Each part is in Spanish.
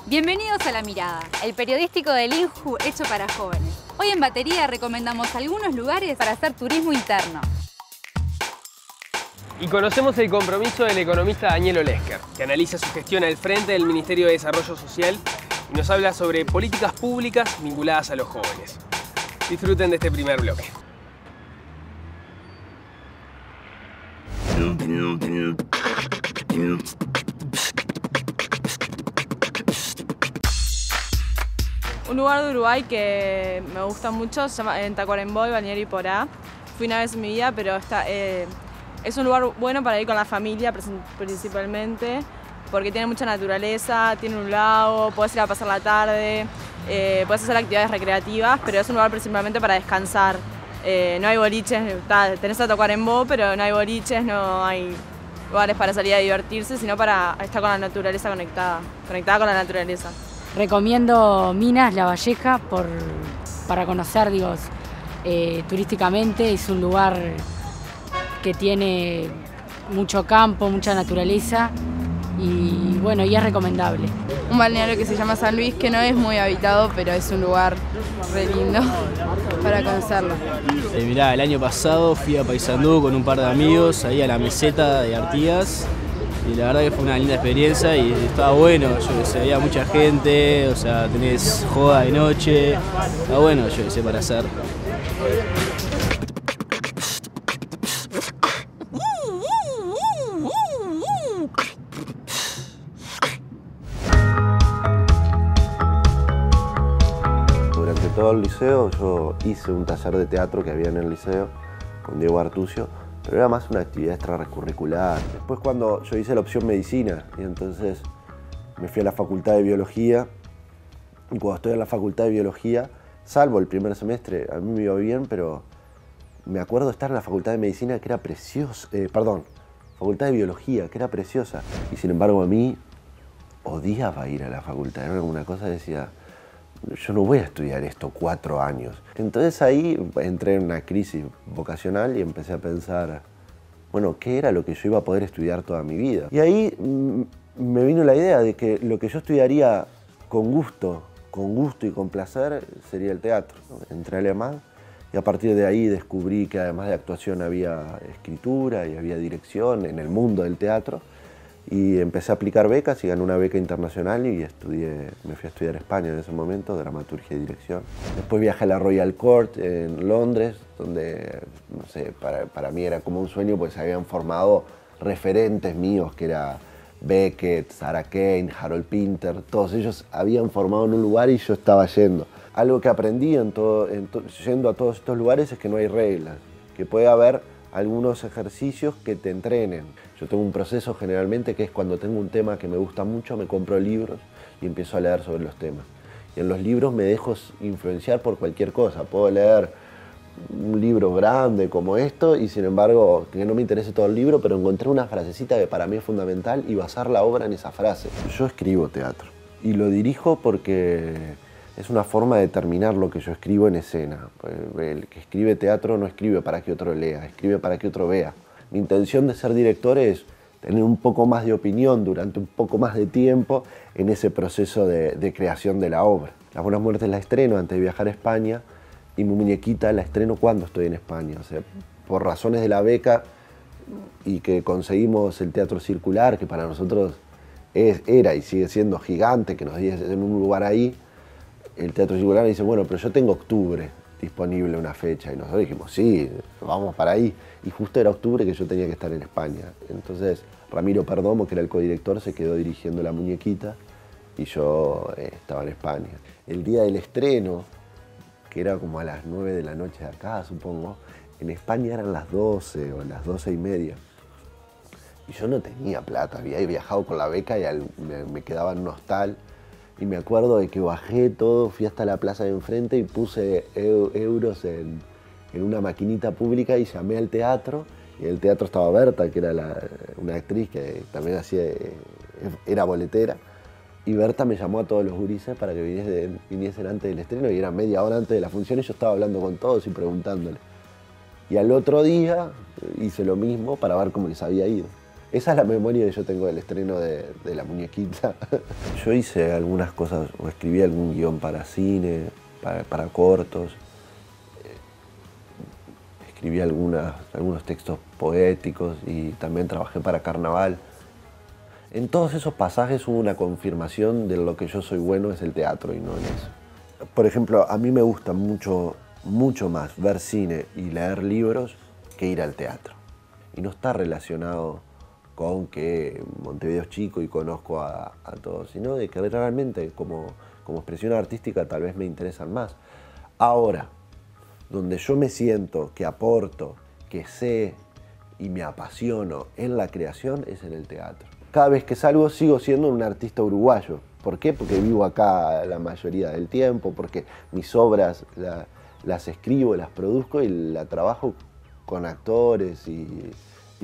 Bienvenidos a La Mirada, el periodístico del INJU hecho para jóvenes. Hoy en Batería recomendamos algunos lugares para hacer turismo interno. Y conocemos el compromiso del economista Daniel Olesker, que analiza su gestión al frente del Ministerio de Desarrollo Social y nos habla sobre políticas públicas vinculadas a los jóvenes. Disfruten de este primer bloque. Un lugar de Uruguay que me gusta mucho se llama Tacuarembó y Balneario Iporá. Fui una vez en mi vida, pero es un lugar bueno para ir con la familia principalmente, porque tiene mucha naturaleza, tiene un lago, puedes ir a pasar la tarde, puedes hacer actividades recreativas, pero es un lugar principalmente para descansar. No hay boliches, tenés a Tacuarembó, pero no hay boliches, no hay lugares para salir a divertirse, sino para estar con la naturaleza conectada con la naturaleza. Recomiendo Minas, La Valleja, para conocer, turísticamente. Es un lugar que tiene mucho campo, mucha naturaleza y bueno, y es recomendable. Un balneario que se llama San Luis, que no es muy habitado, pero es un lugar re lindo para conocerlo. Mirá, el año pasado fui a Paysandú con un par de amigos, ahí a la meseta de Artigas, y la verdad que fue una linda experiencia y estaba bueno, había mucha gente, o sea, tenés joda de noche, está bueno, para hacer. Durante todo el liceo yo hice un taller de teatro que había en el liceo con Diego Artucio, pero era más una actividad extracurricular. Después cuando yo hice la opción medicina, y entonces me fui a la facultad de biología, y cuando estoy en la facultad de biología, salvo el primer semestre, a mí me iba bien, pero me acuerdo de estar en la facultad de medicina que era preciosa, facultad de biología, que era preciosa, y sin embargo a mí odiaba ir a la facultad, era una cosa que decía, yo no voy a estudiar esto 4 años. Entonces ahí entré en una crisis vocacional y empecé a pensar, bueno, ¿qué era lo que yo iba a poder estudiar toda mi vida? Y ahí me vino la idea de que lo que yo estudiaría con gusto y con placer sería el teatro. Entré a Alemán y a partir de ahí descubrí que además de actuación había escritura y había dirección en el mundo del teatro. Y empecé a aplicar becas y gané una beca internacional y me fui a estudiar a España en ese momento, dramaturgia y dirección. Después viajé a la Royal Court en Londres, donde, no sé, para mí era como un sueño, pues se habían formado referentes míos, que era Beckett, Sarah Kane, Harold Pinter, todos ellos habían formado en un lugar y yo estaba yendo. Algo que aprendí yendo a todos estos lugares es que no hay reglas, que puede haber algunos ejercicios que te entrenen. Yo tengo un proceso generalmente que es cuando tengo un tema que me gusta mucho, me compro libros y empiezo a leer sobre los temas. Y en los libros me dejo influenciar por cualquier cosa. Puedo leer un libro grande como esto y sin embargo que no me interese todo el libro, pero encontré una frasecita que para mí es fundamental y basar la obra en esa frase. Yo escribo teatro y lo dirijo porque es una forma de terminar lo que yo escribo en escena. El que escribe teatro no escribe para que otro lea, escribe para que otro vea. Mi intención de ser director es tener un poco más de opinión durante un poco más de tiempo en ese proceso de creación de la obra. Las Buenas Muertes la estreno antes de viajar a España y Mi Muñequita la estreno cuando estoy en España. O sea, por razones de la beca y que conseguimos el Teatro Circular, que para nosotros era y sigue siendo gigante, que nos diese en un lugar ahí, el Teatro Circular me dice, bueno, pero yo tengo octubre disponible una fecha. Y nosotros dijimos, sí, vamos para ahí. Y justo era octubre que yo tenía que estar en España. Entonces Ramiro Perdomo, que era el codirector, se quedó dirigiendo La Muñequita y yo estaba en España. El día del estreno, que era como a las 9 de la noche de acá, supongo, en España eran las 12 o las 12:30. Y yo no tenía plata, había viajado con la beca y me quedaba en un hostal. Y me acuerdo de que bajé todo, fui hasta la plaza de enfrente y puse euros en una maquinita pública y llamé al teatro. Y en el teatro estaba Berta, que era una actriz que también era boletera. Y Berta me llamó a todos los gurises para que viniesen antes del estreno, y era media hora antes de la función y yo estaba hablando con todos y preguntándole. Y al otro día hice lo mismo para ver cómo les había ido. Esa es la memoria que yo tengo del estreno de La Muñequita. Yo hice algunas cosas, o escribí algún guión para cine, para cortos. Escribí algunos textos poéticos y también trabajé para Carnaval. En todos esos pasajes hubo una confirmación de lo que yo soy bueno es el teatro y no en eso. Por ejemplo, a mí me gusta mucho más ver cine y leer libros que ir al teatro. Y no está relacionado con que Montevideo es chico y conozco a todos, sino de que realmente como expresión artística tal vez me interesan más. Ahora, donde yo me siento que aporto, que sé y me apasiono en la creación es en el teatro. Cada vez que salgo sigo siendo un artista uruguayo. ¿Por qué? Porque vivo acá la mayoría del tiempo, porque mis obras las escribo, las produzco y la trabajo con actores y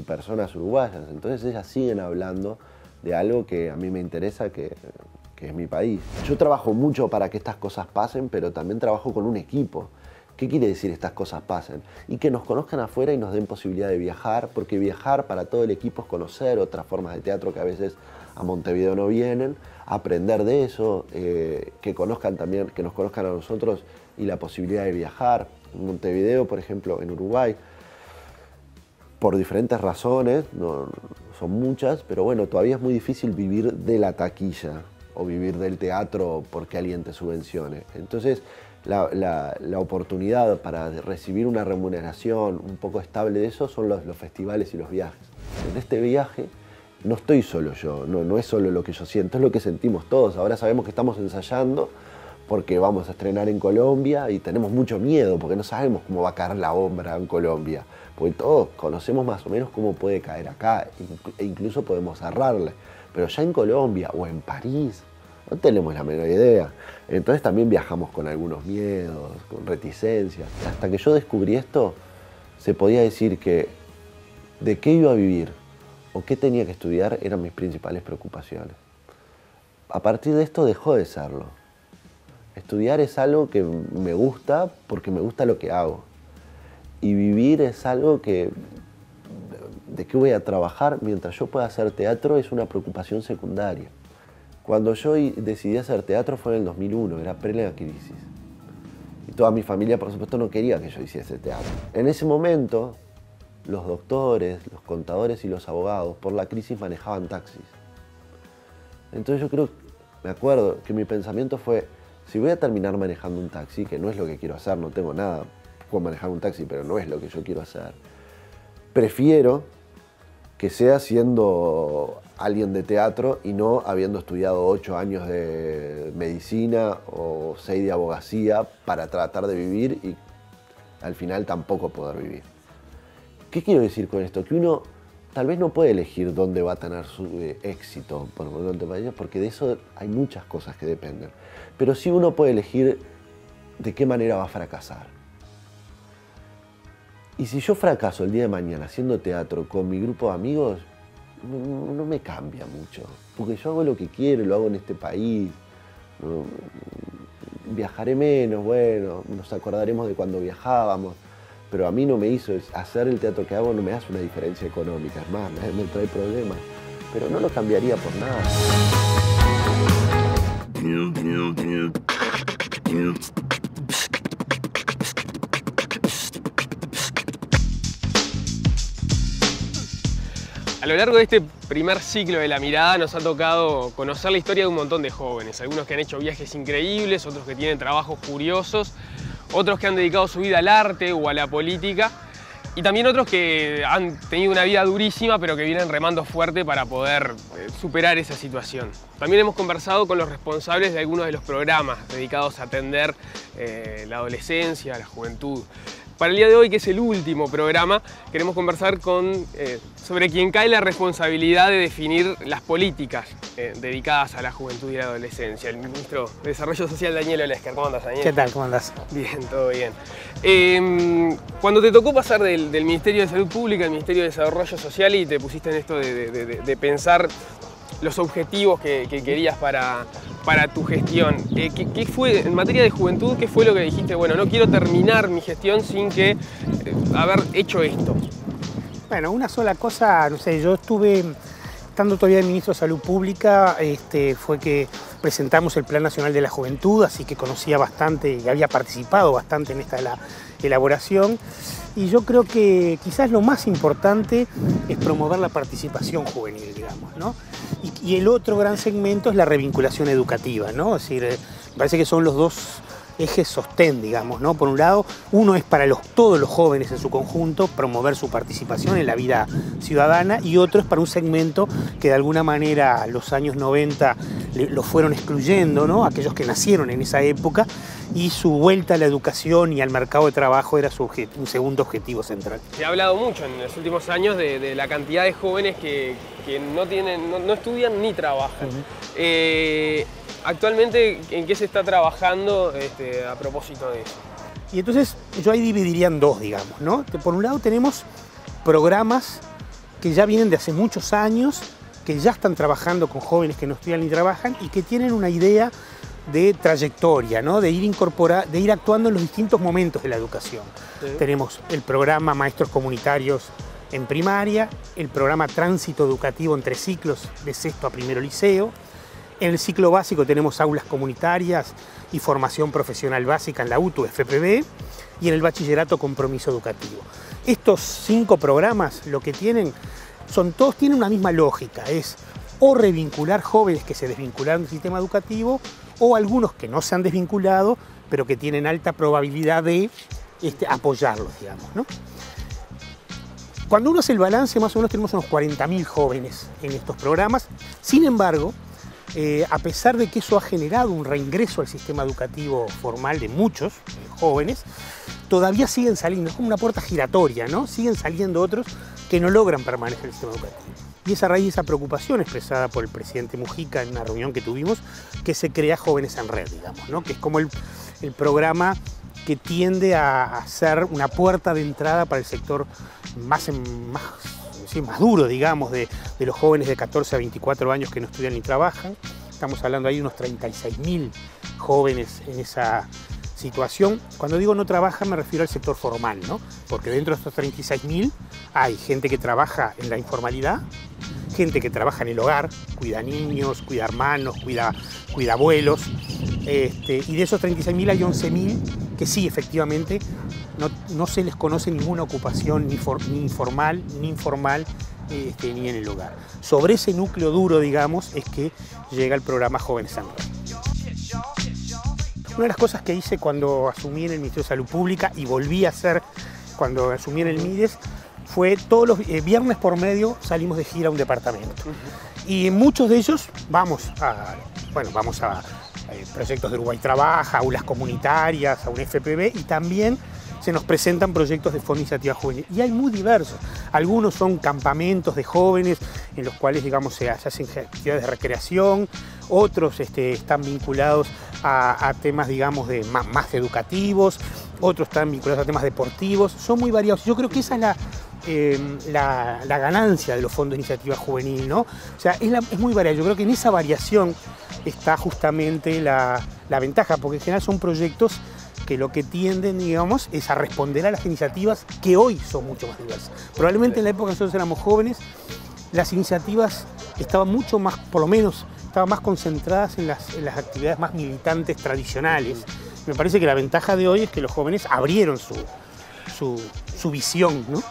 personas uruguayas. Entonces ellas siguen hablando de algo que a mí me interesa, que es mi país. Yo trabajo mucho para que estas cosas pasen, pero también trabajo con un equipo. ¿Qué quiere decir estas cosas pasen? Y que nos conozcan afuera y nos den posibilidad de viajar, porque viajar para todo el equipo es conocer otras formas de teatro que a veces a Montevideo no vienen, aprender de eso, que conozcan también, que nos conozcan a nosotros y la posibilidad de viajar. En Montevideo, por ejemplo, en Uruguay, por diferentes razones, no son muchas, pero bueno, todavía es muy difícil vivir de la taquilla o vivir del teatro porque alguien te subvencione. Entonces, la oportunidad para recibir una remuneración un poco estable de eso son los festivales y los viajes. En este viaje no estoy solo yo, no es solo lo que yo siento, es lo que sentimos todos. Ahora sabemos que estamos ensayando porque vamos a estrenar en Colombia y tenemos mucho miedo porque no sabemos cómo va a caer la obra en Colombia. Porque todos conocemos más o menos cómo puede caer acá e incluso podemos cerrarle. Pero ya en Colombia o en París no tenemos la menor idea. Entonces también viajamos con algunos miedos, con reticencias. Hasta que yo descubrí esto, se podía decir que de qué iba a vivir o qué tenía que estudiar eran mis principales preocupaciones. A partir de esto dejó de serlo. Estudiar es algo que me gusta porque me gusta lo que hago. Y vivir es algo que, de qué voy a trabajar mientras yo pueda hacer teatro, es una preocupación secundaria. Cuando yo decidí hacer teatro fue en el 2001, era plena crisis. Y toda mi familia, por supuesto, no quería que yo hiciese teatro. En ese momento, los doctores, los contadores y los abogados, por la crisis manejaban taxis. Entonces yo creo, me acuerdo que mi pensamiento fue, si voy a terminar manejando un taxi, que no es lo que quiero hacer, no tengo nada con manejar un taxi, pero no es lo que yo quiero hacer, prefiero que sea siendo alguien de teatro y no habiendo estudiado 8 años de medicina o 6 de abogacía para tratar de vivir y al final tampoco poder vivir. ¿Qué quiero decir con esto? Que uno tal vez no puede elegir dónde va a tener su éxito, porque de eso hay muchas cosas que dependen. Pero sí uno puede elegir de qué manera va a fracasar. Y si yo fracaso el día de mañana haciendo teatro con mi grupo de amigos, no me cambia mucho. Porque yo hago lo que quiero, lo hago en este país. Viajaré menos, bueno, nos acordaremos de cuando viajábamos. Pero a mí no me hizo, hacer el teatro que hago no me hace una diferencia económica, es más, me trae problemas. Pero no lo cambiaría por nada. A lo largo de este primer ciclo de La Mirada nos ha tocado conocer la historia de un montón de jóvenes, algunos que han hecho viajes increíbles, otros que tienen trabajos curiosos, otros que han dedicado su vida al arte o a la política y también otros que han tenido una vida durísima pero que vienen remando fuerte para poder superar esa situación. También hemos conversado con los responsables de algunos de los programas dedicados a atender la adolescencia, la juventud. Para el día de hoy, que es el último programa, queremos conversar sobre quien cae la responsabilidad de definir las políticas dedicadas a la juventud y la adolescencia, el ministro de Desarrollo Social, Daniel Olesker. ¿Cómo andás, Daniel? ¿Qué tal? ¿Cómo andás? Bien, todo bien. Cuando te tocó pasar del Ministerio de Salud Pública al Ministerio de Desarrollo Social y te pusiste en esto de pensar los objetivos que querías para tu gestión. ¿Qué fue, en materia de juventud, qué fue lo que dijiste? Bueno, no quiero terminar mi gestión sin que haber hecho esto. Bueno, una sola cosa, no sé, yo estuve, estando todavía de Ministro de Salud Pública, fue que presentamos el Plan Nacional de la Juventud, así que conocía bastante y había participado bastante en esta elaboración. Y yo creo que quizás lo más importante es promover la participación juvenil, digamos, ¿no? Y el otro gran segmento es la revinculación educativa, ¿no? Es decir, me parece que son los dos ejes sostén, digamos, ¿no? Por un lado, uno es para todos los jóvenes en su conjunto, promover su participación en la vida ciudadana, y otro es para un segmento que de alguna manera los años 90 lo fueron excluyendo, ¿no? Aquellos que nacieron en esa época, y su vuelta a la educación y al mercado de trabajo era un segundo objetivo central. Se ha hablado mucho en los últimos años de la cantidad de jóvenes que no estudian ni trabajan. Actualmente, ¿en qué se está trabajando a propósito de eso? Y entonces yo ahí dividiría en dos, digamos, ¿no? Por un lado tenemos programas que ya vienen de hace muchos años, que ya están trabajando con jóvenes que no estudian ni trabajan y que tienen una idea de trayectoria, ¿no? De ir actuando en los distintos momentos de la educación. Sí. Tenemos el programa Maestros Comunitarios en primaria, el programa Tránsito Educativo entre ciclos de sexto a primero liceo. En el ciclo básico tenemos aulas comunitarias y formación profesional básica en la UTU-FPB, y en el bachillerato Compromiso Educativo. Estos 5 programas lo que tienen, todos tienen una misma lógica, es o revincular jóvenes que se desvincularon del sistema educativo, o algunos que no se han desvinculado, pero que tienen alta probabilidad de apoyarlos, digamos, ¿no? Cuando uno hace el balance, más o menos tenemos unos 40.000 jóvenes en estos programas. Sin embargo, a pesar de que eso ha generado un reingreso al sistema educativo formal de muchos jóvenes, todavía siguen saliendo, es como una puerta giratoria, ¿no? Siguen saliendo otros que no logran permanecer en el sistema educativo. Y es a raíz de esa preocupación expresada por el presidente Mujica en una reunión que tuvimos, que se crea Jóvenes en Red, digamos, ¿no? Que es como el programa que tiende a ser una puerta de entrada para el sector más duro, digamos, de los jóvenes de 14 a 24 años que no estudian ni trabajan. Estamos hablando ahí de unos 36.000 jóvenes en esa situación. Cuando digo no trabajan me refiero al sector formal, ¿no? Porque dentro de estos 36.000 hay gente que trabaja en la informalidad, gente que trabaja en el hogar, cuida niños, cuida hermanos, cuida abuelos, y de esos 36.000 hay 11.000 que sí, efectivamente, no se les conoce ninguna ocupación ni informal ni informal, ni en el hogar. Sobre ese núcleo duro, digamos, es que llega el programa Jóvenes en Red. Una de las cosas que hice cuando asumí en el Ministerio de Salud Pública y volví a hacer cuando asumí en el MIDES fue todos los viernes por medio salimos de gira a un departamento. Y en muchos de ellos vamos a proyectos de Uruguay Trabaja, aulas comunitarias, a un FPB, y también se nos presentan proyectos de Fondo de Iniciativa Juvenil. Y hay muy diversos. Algunos son campamentos de jóvenes en los cuales, digamos, se hacen actividades de recreación, otros están vinculados a temas, digamos, más educativos, otros están vinculados a temas deportivos, son muy variados. Yo creo que esa es la ganancia de los fondos de iniciativa juvenil, ¿no? O sea, es muy variado. Yo creo que en esa variación está justamente la ventaja, porque en general son proyectos que lo que tienden, digamos, es a responder a las iniciativas que hoy son mucho más diversas. Probablemente en la época que nosotros éramos jóvenes, las iniciativas estaban mucho más, por lo menos, estaban más concentradas en las actividades más militantes tradicionales. Me parece que la ventaja de hoy es que los jóvenes abrieron su visión, ¿no?